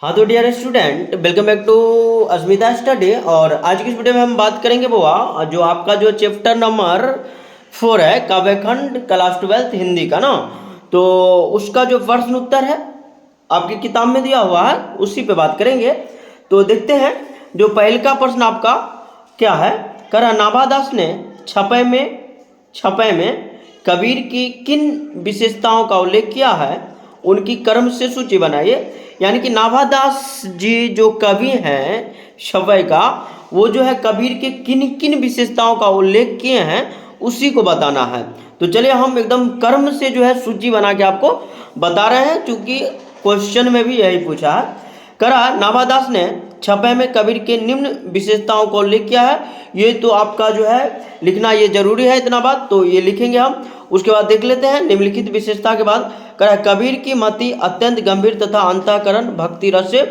हाँ तो dear student, welcome back to Asmita study. और आज की इस वीडियो में हम बात करेंगे बुआ जो आपका जो चैप्टर नंबर 4 है काव्यखंड क्लास 12 हिंदी का ना। तो उसका जो प्रश्न उत्तर है आपकी किताब में दिया हुआ है उसी पे बात करेंगे। तो देखते हैं जो पहले का प्रश्न आपका क्या है। करा नाभादास ने छपे में कबीर की किन विशेषताओं का उल्लेख किया है, उनकी कर्म से सूची बनाइए। यानी कि नाभादास जी जो कवि हैं छपे का, वो जो है कबीर के किन किन विशेषताओं का उल्लेख किए हैं उसी को बताना है। तो चलिए हम एकदम कर्म से जो है सूची बना के आपको बता रहे हैं, क्योंकि क्वेश्चन में भी यही पूछा है। करा नाभादास ने छपे में कबीर के निम्न विशेषताओं का उल्लेख किया है। ये तो आपका जो है लिखना ये जरूरी है, इतना बात तो ये लिखेंगे हम। उसके बाद देख लेते हैं निम्नलिखित विशेषता के बाद करा कबीर की मति अत्यंत गंभीर तथा अंतःकरण भक्ति रस से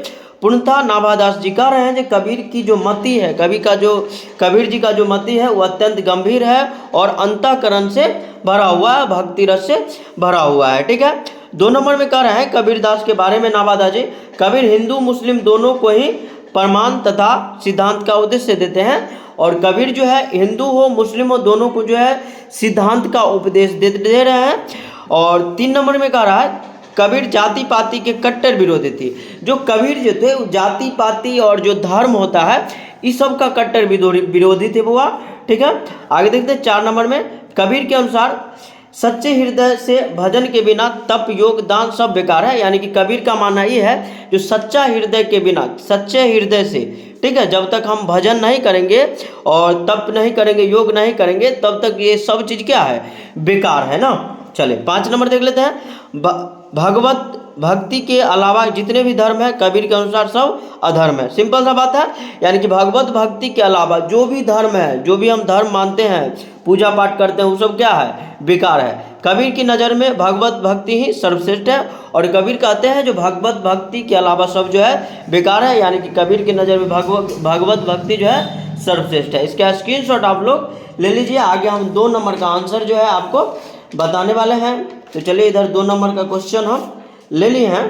पूर्णतः। नाभादास जी कह रहे हैं कि कबीर की जो मति है, कबीर जी का जो मति है वो अत्यंत गंभीर है और अंतःकरण से भरा हुआ है, भक्ति रस से भरा हुआ है। ठीक है। 2 नंबर में कह रहे हैं कबीर दास के बारे में नाभादास जी, कबीर हिंदू मुस्लिम दोनों को ही प्रमाण तथा सिद्धांत का उद्देश्य देते हैं। और कबीर जो है हिंदू हो मुस्लिम हो दोनों को जो है सिद्धांत का उपदेश दे रहे हैं। और 3 नंबर में कह रहा है कबीर जाति पाति के कट्टर विरोधी थी। जो कबीर जो थे वो जाति पाति और जो धर्म होता है इस सब का कट्टर विरोधी थे बुआ। ठीक है। आगे देखते हैं 4 नंबर में कबीर के अनुसार सच्चे हृदय से भजन के बिना तप योग दान सब बेकार है। यानी कि कबीर का मानना ये है जो सच्चा हृदय के बिना, सच्चे हृदय से, ठीक है, जब तक हम भजन नहीं करेंगे और तप नहीं करेंगे योग नहीं करेंगे तब तक ये सब चीज़ क्या है, बेकार है ना। चले 5 नंबर देख लेते हैं। भगवत भक्ति के अलावा जितने भी धर्म है कबीर के अनुसार सब अधर्म है। सिंपल सा बात है। यानी कि भगवत भक्ति के अलावा जो भी धर्म है, जो भी हम धर्म मानते हैं, पूजा पाठ करते हैं, वो सब क्या है, बेकार है। कबीर की नज़र में भगवत भक्ति ही सर्वश्रेष्ठ है। और कबीर कहते हैं जो भगवत भक्ति के अलावा सब जो है बेकार है। यानी कि कबीर की नज़र में भगवत भक्ति जो है सर्वश्रेष्ठ है। इसका स्क्रीनशॉट आप लोग ले लीजिए। आगे हम 2 नंबर का आंसर जो है आपको बताने वाले हैं। तो चलिए इधर 2 नंबर का क्वेश्चन हम ले लिए हैं,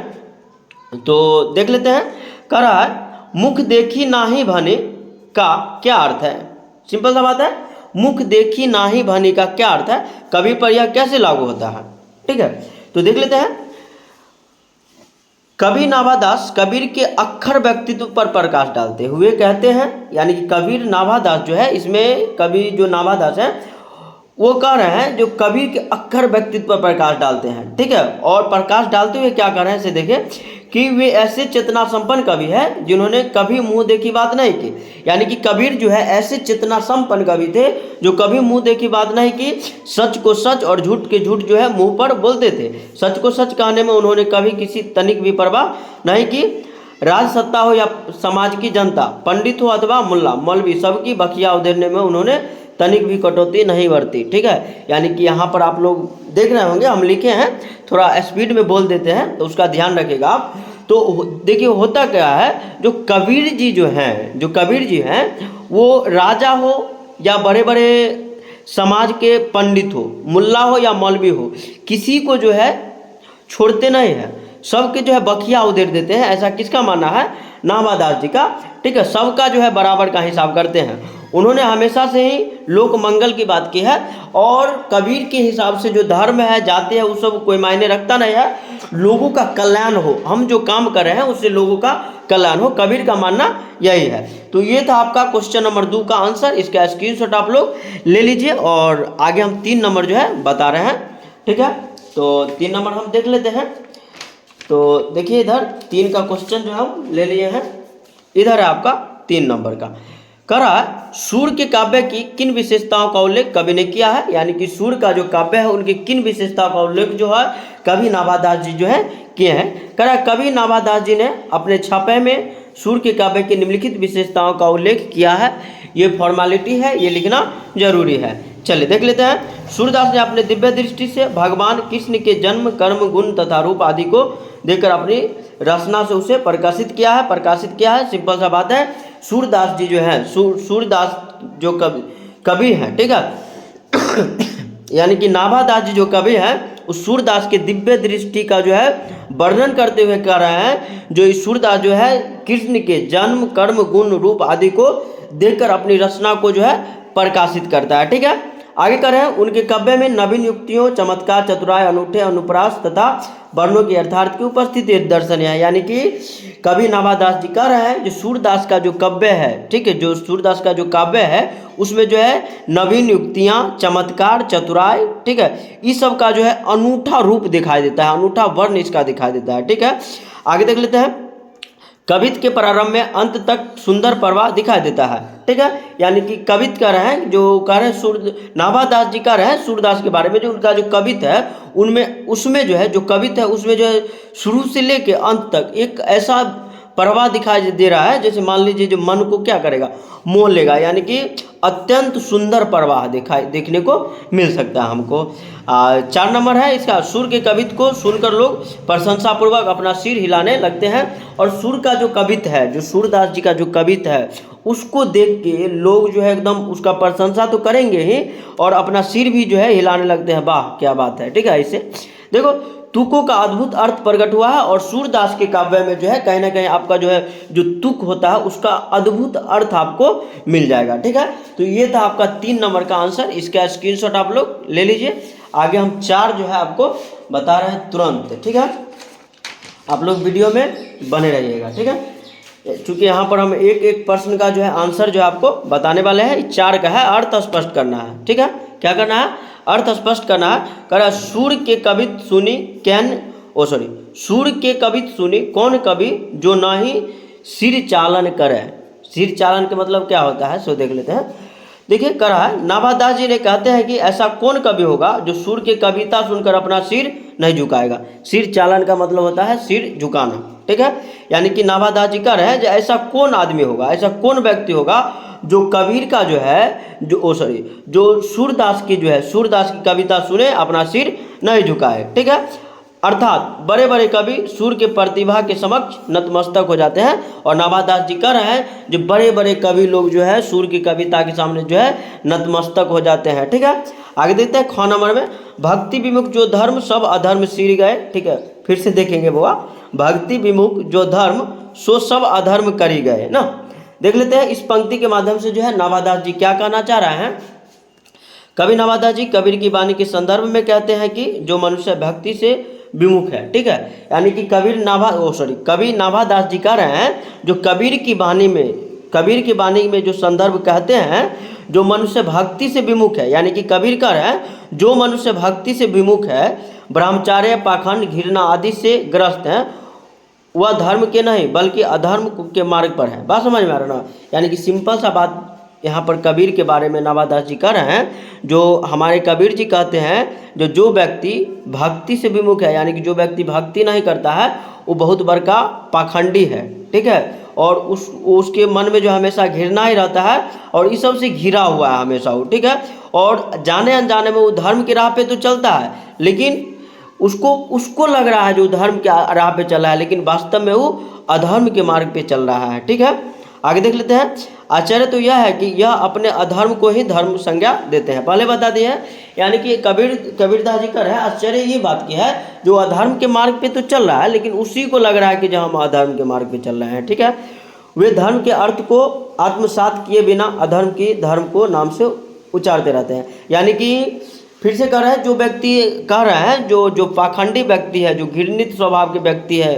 तो देख लेते हैं। कह रहा है मुख देखी नाही भनी का क्या अर्थ है। सिंपल सा बात है, मुख देखी नाही भनी का क्या अर्थ है, कबीर पर यह कैसे लागू होता है। ठीक है। तो देख लेते हैं। कबीर नाभादास कबीर के अक्षर व्यक्तित्व पर प्रकाश डालते हुए कहते हैं, यानी कि कबीर नाभादास जो है, इसमें कबीर जो नाभादास है वो कह रहे हैं जो कबीर के अक्षर व्यक्तित्व पर प्रकाश डालते हैं। ठीक है। और प्रकाश डालते हुए क्या कर रहे हैं इसे देखिए कि वे ऐसे चेतना संपन्न कवि है जिन्होंने कभी मुंह देखी बात नहीं की। यानी कि कबीर जो है ऐसे चेतना संपन्न कवि थे जो कभी मुंह देखी बात नहीं की, सच को सच और झूठ के झूठ जो है मुंह पर बोलते थे। सच को सच कहने में उन्होंने कभी किसी तनिक भी परवाह नहीं की। राज सत्ता हो या समाज की जनता, पंडित हो अथवा मुल्ला मौलवी, सबकी बखिया उधेड़ने में उन्होंने तनिक भी कटौती नहीं बरती। ठीक है। यानी कि यहाँ पर आप लोग देख रहे होंगे हम लिखे हैं, थोड़ा स्पीड में बोल देते हैं तो उसका ध्यान रखिएगा आप। तो देखिए होता क्या है, जो कबीर जी हैं वो राजा हो या बड़े बड़े समाज के पंडित हो, मुल्ला हो या मौलवी हो, किसी को जो है छोड़ते नहीं है, सबके जो है बखिया उधेड़ देते हैं। ऐसा किसका मानना है, नाभादास जी का। ठीक है। सबका जो है बराबर का हिसाब करते हैं। उन्होंने हमेशा से ही लोक मंगल की बात की है। और कबीर के हिसाब से जो धर्म है जाति है वो सब कोई मायने रखता नहीं है, लोगों का कल्याण हो, हम जो काम कर रहे हैं उससे लोगों का कल्याण हो, कबीर का मानना यही है। तो ये था आपका क्वेश्चन नंबर 2 का आंसर। इसका स्क्रीनशॉट आप लोग ले लीजिए। और आगे हम 3 नंबर जो है बता रहे हैं। ठीक है। तो 3 नंबर हम देख लेते हैं। तो देखिए इधर 3 का क्वेश्चन जो हम ले लिए हैं, इधर है आपका 3 नंबर का। करा सूर के काव्य की किन विशेषताओं का उल्लेख कवि ने किया है। यानी कि सूर का जो काव्य है उनकी किन विशेषताओं का उल्लेख जो है कवि नाभादास जी जो है किए हैं। करा कवि नाभादास जी ने अपने छापे में सूर के काव्य की निम्नलिखित विशेषताओं का उल्लेख किया है। ये फॉर्मेलिटी है, ये लिखना जरूरी है। चलिए देख लेते हैं। सूरदास ने अपने दिव्य दृष्टि से भगवान कृष्ण के जन्म कर्म गुण तथा रूप आदि को देखकर अपनी रचना से उसे प्रकाशित किया है। सिंपल सा बात है। सूरदास जी जो है सूरदास जो कवि हैं, ठीक है यानी कि नाभादास जी जो कवि हैं उस सूरदास के दिव्य दृष्टि का जो है वर्णन करते हुए कह रहे हैं, जो इस सूरदास जो है कृष्ण के जन्म, कर्म, गुण, रूप आदि को देखकर अपनी रचना को जो है प्रकाशित करता है। ठीक है, आगे कर रहे हैं, उनके काव्य में नवीन युक्तियों, चमत्कार, चतुराई, अनूठे अनुप्रास तथा वर्णों की अर्थार्थ की उपस्थिति दर्शनीय है। यानी कि कवि नाभादास जी कह रहे हैं जो सूरदास का जो काव्य है, ठीक है, जो सूरदास का जो काव्य है उसमें जो है नवीन युक्तियाँ, चमत्कार, चतुराई, ठीक है, इस सब का जो है अनूठा रूप दिखाई देता है, अनूठा वर्ण इसका दिखाई देता है। ठीक है, आगे देख लेते हैं, कवित्व के प्रारंभ में अंत तक सुंदर प्रवाह दिखाई देता है। ठीक है, यानी कि कवित्व कह रहे हैं, जो कह रहे हैं नाभादास जी कह रहे हैं सूरदास के बारे में, जो उनका जो कवित्व है उनमें, उसमें जो है जो कवित्व है उसमें जो है शुरू से लेके अंत तक एक ऐसा प्रवाह दिखाई दे रहा है जैसे मान लीजिए जो मन को क्या करेगा, मोह लेगा, यानी कि अत्यंत सुंदर प्रवाह देखने को मिल सकता है हमको। 4 नंबर है इसका, सुर के कवित्व को सुनकर लोग प्रशंसापूर्वक अपना सिर हिलाने लगते हैं। और सुर का जो कवित्व है, जो सूरदास जी का जो कवित्व है उसको देख के लोग जो है एकदम उसका प्रशंसा तो करेंगे ही और अपना सिर भी जो है हिलाने लगते हैं, वाह क्या बात है। ठीक है, ऐसे देखो तुकों का अद्भुत अर्थ प्रकट हुआ है और सूरदास के काव्य में जो है कहीं ना कहीं आपका जो है जो तुक होता है उसका अद्भुत अर्थ आपको मिल जाएगा। ठीक है, तो ये था आपका 3 नंबर का आंसर, इसका स्क्रीनशॉट आप लोग ले लीजिए। आगे हम 4 जो है आपको बता रहे हैं तुरंत। ठीक है, आप लोग वीडियो में बने रहिएगा। ठीक है, चूँकि यहाँ पर हम एक एक प्रश्न का जो है आंसर जो है आपको बताने वाले हैं। 4 का है अर्थ स्पष्ट करना है। ठीक है, क्या करना है, अर्थ स्पष्ट करना है। कह सूर के कवित्व सुनी सूर के कवित्व सुनी कौन कवि जो ना ही सिर चालन करे। सिर चालन के मतलब क्या होता है सो देख लेते हैं। देखिए कह रहा है, नाभादास जी ने कहते हैं कि ऐसा कौन कवि होगा जो सूर के कविता सुनकर अपना सिर नहीं झुकाएगा। सिर चालन का मतलब होता है सिर झुकाना। ठीक है, यानी कि नाभादास जी कह रहे हैं जो ऐसा कौन आदमी होगा, ऐसा कौन व्यक्ति होगा जो कबीर का जो है जो सूरदास की जो है सूरदास की कविता सुने अपना सिर नहीं झुकाए। ठीक है, अर्थात बड़े बड़े कवि सूर के प्रतिभा के समक्ष नतमस्तक हो जाते हैं। और नाभादास जी कह रहे हैं जो बड़े बड़े कवि लोग जो है सूर की कविता के सामने जो है नतमस्तक हो जाते हैं। ठीक है, आगे देखते हैं 6 नंबर में, भक्ति विमुख जो धर्म सब अधर्म सिर गए। ठीक है, फिर से देखेंगे बुआ, भक्ति विमुख जो धर्म सो सब अधर्म करी गए ना। देख लेते हैं इस पंक्ति के माध्यम से जो है नाभादास जी क्या कहना चाह रहे हैं। कवि नाभादास जी कबीर की वाणी के संदर्भ में कहते हैं कि जो मनुष्य भक्ति से विमुख है। ठीक है, यानी कि कवि नाभादास जी कह रहे हैं जो कबीर की वाणी में जो संदर्भ कहते हैं जो मनुष्य भक्ति से विमुख है, यानी कि कबीर कह रहे हैं जो मनुष्य भक्ति से विमुख है, ब्रह्मचार्य, पाखंड, घृणा आदि से ग्रस्त हैं, वह धर्म के नहीं बल्कि अधर्म के मार्ग पर है। बात समझ में आ रहा ना, यानी कि सिंपल सा बात यहाँ पर कबीर के बारे में नाभादास जी कह रहे हैं। जो हमारे कबीर जी कहते हैं जो व्यक्ति भक्ति से विमुख है, यानी कि जो व्यक्ति भक्ति नहीं करता है वो बहुत बड़का पाखंडी है। ठीक है, और उसके मन में जो हमेशा घृणा ही रहता है और इस सब से घिरा हुआ है हमेशा वो। ठीक है, और जाने अनजाने में वो धर्म की राह पे तो चलता है, लेकिन उसको लग रहा है जो धर्म के राह पे चल रहा है, लेकिन वास्तव में वो अधर्म के मार्ग पे चल रहा है। ठीक है, आगे देख लेते हैं। आश्चर्य तो यह है कि यह अपने अधर्म को ही धर्म संज्ञा देते हैं, पहले बता दिए हैं। यानी कि कबीरदास जी कर है, आश्चर्य ये बात की है जो अधर्म के मार्ग पे तो चल रहा है लेकिन उसी को लग रहा है कि जो हम अधर्म के मार्ग पे चल रहे हैं। ठीक है, वे धर्म के अर्थ को आत्मसात किए बिना अधर्म की धर्म को नाम से उच्चारते रहते हैं। यानी कि फिर से कह रहे हैं जो व्यक्ति कह रहे हैं जो पाखंडी व्यक्ति है, जो घृणित स्वभाव के व्यक्ति है,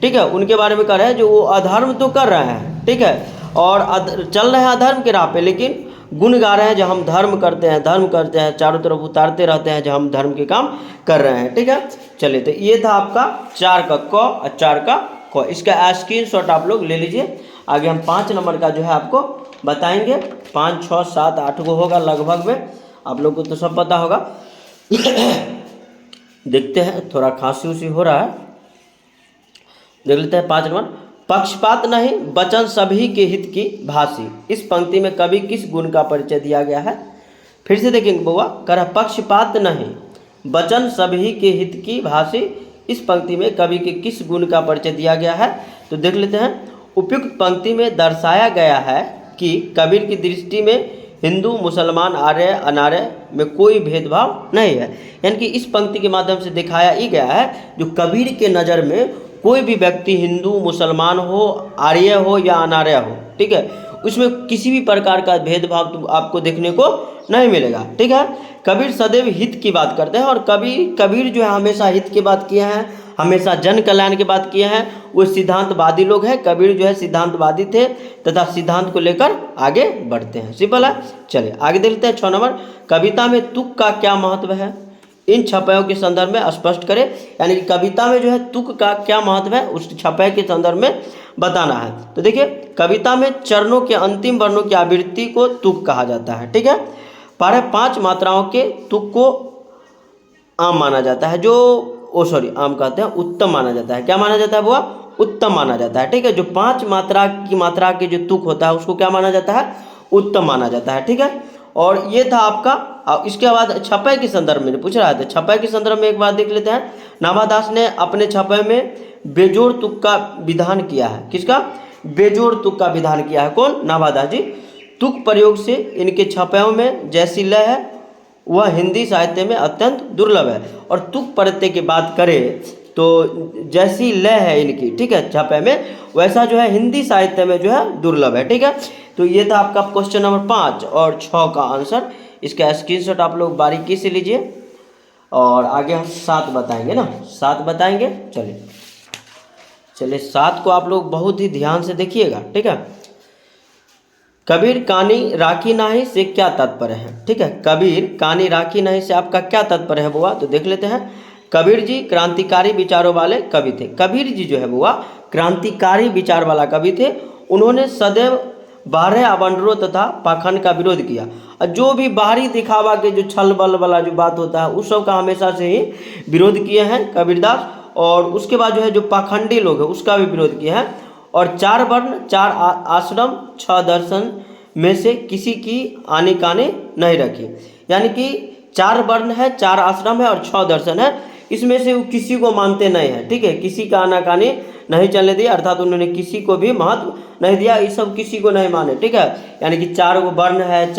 ठीक है, उनके बारे में कह रहे हैं जो वो अधर्म तो कर रहे हैं। ठीक है, और चल रहे हैं अधर्म के राह पे, लेकिन गुण गा रहे हैं जो हम धर्म करते हैं, चारों तरफ उतारते रहते हैं जो हम धर्म के काम कर रहे हैं। ठीक है, चलिए तो ये था आपका 4 का क और 4 का ख। इसका स्क्रीनशॉट आप लोग ले लीजिए। आगे हम 5 नंबर का जो है आपको बताएंगे। 5, 6, 7, 8 को होगा लगभग में, आप लोग को तो सब पता होगा। देखते हैं, थोड़ा खांसी उसी हो रहा है, देख लेते हैं 5 नंबर। पक्षपात नहीं वचन सभी के हित की भाषी। इस पंक्ति में कवि किस गुण का परिचय दिया गया है? फिर से देखेंगे बउआ, कह रहा पक्षपात नहीं वचन सभी के हित की भाषी। इस पंक्ति में कवि के किस गुण का परिचय दिया गया है? तो देख लेते हैं। उपयुक्त पंक्ति में दर्शाया गया है कि कबीर की दृष्टि में हिंदू मुसलमान आर्य अनार्य में कोई भेदभाव नहीं है। यानी कि इस पंक्ति के माध्यम से दिखाया ही गया है जो कबीर के नज़र में कोई भी व्यक्ति हिंदू मुसलमान हो, आर्य हो या अनार्य हो, ठीक है, उसमें किसी भी प्रकार का भेदभाव तो आपको देखने को नहीं मिलेगा। ठीक है, कबीर सदैव हित की बात करते हैं और कबीर जो है हमेशा हित की बात किए हैं, हमेशा जन कल्याण की बात किए हैं। वो सिद्धांतवादी लोग हैं, कबीर जो है सिद्धांतवादी थे तथा सिद्धांत को लेकर आगे बढ़ते हैं। सिंपल है। चलिए आगे देखते हैं 6 नंबर, कविता में तुक का क्या महत्व है, इन छपायों के संदर्भ में स्पष्ट करें। यानी कि कविता में जो है तुक का क्या महत्व है उस छपाई के संदर्भ में बताना है। तो देखिए, कविता में चरणों के अंतिम वर्णों की आवृत्ति को तुक कहा जाता है। ठीक है, 5 मात्राओं के तुक को आम माना जाता है, आम कहते हैं, उत्तम माना जाता है। क्या माना जाता है वह? उत्तम माना जाता है। ठीक है, जो 5 मात्रा के जो तुक होता है उसको क्या माना जाता है? उत्तम माना जाता है। ठीक है, और ये था आपका। इसके बाद छपाई के संदर्भ में पूछ रहा था, छपाई के संदर्भ में एक बार देख लेते हैं। नाभादास ने अपने छपाई में बेजोड़ तुक का विधान किया है। किसका? बेजोड़ तुक का विधान किया है। कौन? नाभादास जी। तुक प्रयोग से इनके छपायों में जैसी लय है वह हिंदी साहित्य में अत्यंत दुर्लभ है। और तुक प्रत्यय की बात करें तो जैसी लय है इनकी, ठीक है, छपाई में, वैसा जो है हिंदी साहित्य में जो है दुर्लभ है। ठीक है, तो ये था आपका क्वेश्चन नंबर 5 और 6 का आंसर। इसका स्क्रीनशॉट आप लोग बारीकी से लीजिए और आगे हम 7 बताएंगे ना, 7 बताएंगे। चलिए 7 को आप लोग बहुत ही ध्यान से देखिएगा। ठीक है, कबीर कानी राखी नाही से क्या तात्पर्य है? ठीक है, कबीर कानी राखी नाही से आपका क्या तात्पर्य है बुआ? तो देख लेते हैं। कबीर जी क्रांतिकारी विचारों वाले कवि थे। कबीर जी जो है बुआ क्रांतिकारी विचार वाला कवि थे। उन्होंने सदैव बाहरी अवंडरों तथा पाखंड का विरोध किया। और जो भी बाहरी दिखावा के जो छल बल वाला जो बात होता है उस सब का हमेशा से ही विरोध किए हैं कबीरदास। और उसके बाद जो है जो पाखंडी लोग हैं उसका भी विरोध किए हैं। और 4 वर्ण 4 आश्रम 6 दर्शन में से किसी की आने काने नहीं रखी। यानी कि 4 वर्ण है, 4 आश्रम है और 6 दर्शन है, इसमें से वो किसी को मानते नहीं है। ठीक है, किसी का आनाकानी नहीं चलने दिया, अर्थात उन्होंने किसी को भी महत्व नहीं दिया। ये सब किसी को नहीं माने। ठीक है, यानी कि 4 गो वर्ण है,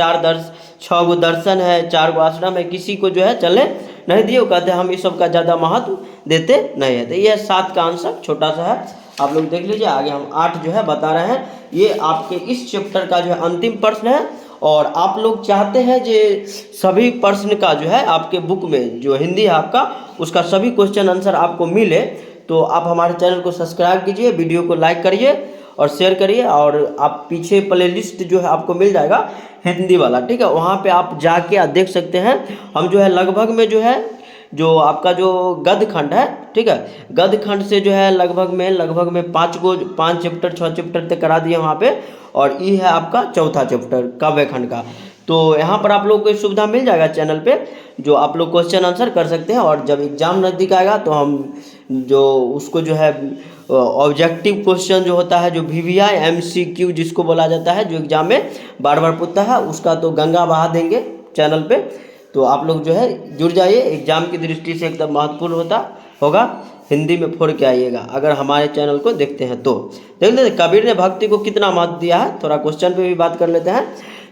6 गो दर्शन है, 4 गो आश्रम है, किसी को जो है चलने नहीं दिए। वो कहते हैं हम इस सब का ज़्यादा महत्व देते नहीं है। तो ये 7 का आंसर छोटा सा है, आप लोग देख लीजिए। आगे हम 8 जो है बता रहे हैं। ये आपके इस चैप्टर का जो है अंतिम प्रश्न है। और आप लोग चाहते हैं जो सभी प्रश्न का जो है आपके बुक में जो हिंदी है आपका उसका सभी क्वेश्चन आंसर आपको मिले, तो आप हमारे चैनल को सब्सक्राइब कीजिए, वीडियो को लाइक करिए और शेयर करिए। और आप पीछे प्लेलिस्ट जो है आपको मिल जाएगा हिंदी वाला। ठीक है, वहाँ पे आप जाके देख सकते हैं। हम जो है लगभग में जो है जो आपका जो गद्य खंड है, ठीक है, गद्य खंड से जो है लगभग में 5 चैप्टर 6 चैप्टर तक करा दिए वहाँ पे। और ये है आपका चौथा चैप्टर काव्य खंड का। तो यहाँ पर आप लोगों को सुविधा मिल जाएगा चैनल पे, जो आप लोग क्वेश्चन आंसर कर सकते हैं। और जब एग्ज़ाम नज़दीक आएगा तो हम जो उसको जो है ऑब्जेक्टिव क्वेश्चन जो होता है, जो VVI MCQ जिसको बोला जाता है, जो एग्ज़ाम में बार बार पूछता है, उसका तो गंगा बहा देंगे चैनल पे। तो आप लोग जो है जुड़ जाइए, एग्ज़ाम की दृष्टि से एकदम महत्वपूर्ण होगा। हिंदी में फोड़ के आइएगा अगर हमारे चैनल को देखते हैं तो। देख लेते कबीर ने भक्ति को कितना महत्व दिया है, थोड़ा क्वेश्चन पे भी बात कर लेते हैं।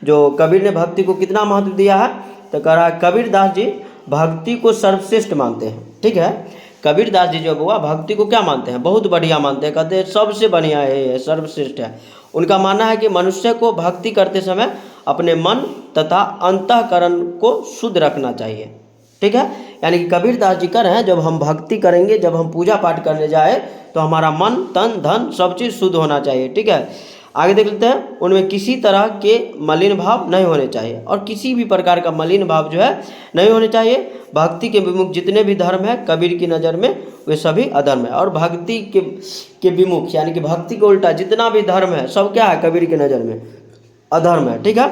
जो कबीर ने भक्ति को कितना महत्व दिया है, तो कह रहा है कबीरदास जी भक्ति को सर्वश्रेष्ठ मानते हैं। ठीक है, कबीरदास जी जो हुआ भक्ति को क्या मानते हैं? बहुत बढ़िया मानते हैं, कहते हैं सबसे बढ़िया है, सर्वश्रेष्ठ है। उनका मानना है कि मनुष्य को भक्ति करते समय अपने मन तथा अंतःकरण को शुद्ध रखना चाहिए। ठीक है, यानी कि कबीरदास जी कह रहे हैं जब हम भक्ति करेंगे, जब हम पूजा पाठ करने जाए तो हमारा मन तन धन सब चीज़ शुद्ध होना चाहिए। ठीक है, आगे देख लेते हैं। उनमें किसी तरह के मलिन भाव नहीं होने चाहिए, और किसी भी प्रकार का मलिन भाव जो है नहीं होने चाहिए। भक्ति के विमुख जितने भी धर्म है कबीर की नज़र में वे सभी अधर्म है। और भक्ति के विमुख यानी कि भक्ति के उल्टा जितना भी धर्म है सब क्या है? कबीर की नज़र में अधर्म है। ठीक है,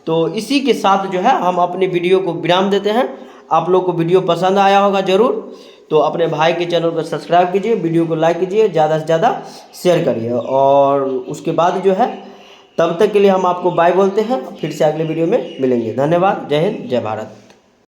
तो इसी के साथ जो है हम अपने वीडियो को विराम देते हैं। आप लोग को वीडियो पसंद आया होगा ज़रूर, तो अपने भाई के चैनल को सब्सक्राइब कीजिए, वीडियो को लाइक कीजिए, ज़्यादा से ज़्यादा शेयर करिए। और उसके बाद जो है तब तक के लिए हम आपको बाय बोलते हैं, फिर से अगले वीडियो में मिलेंगे। धन्यवाद, जय हिंद, जय भारत।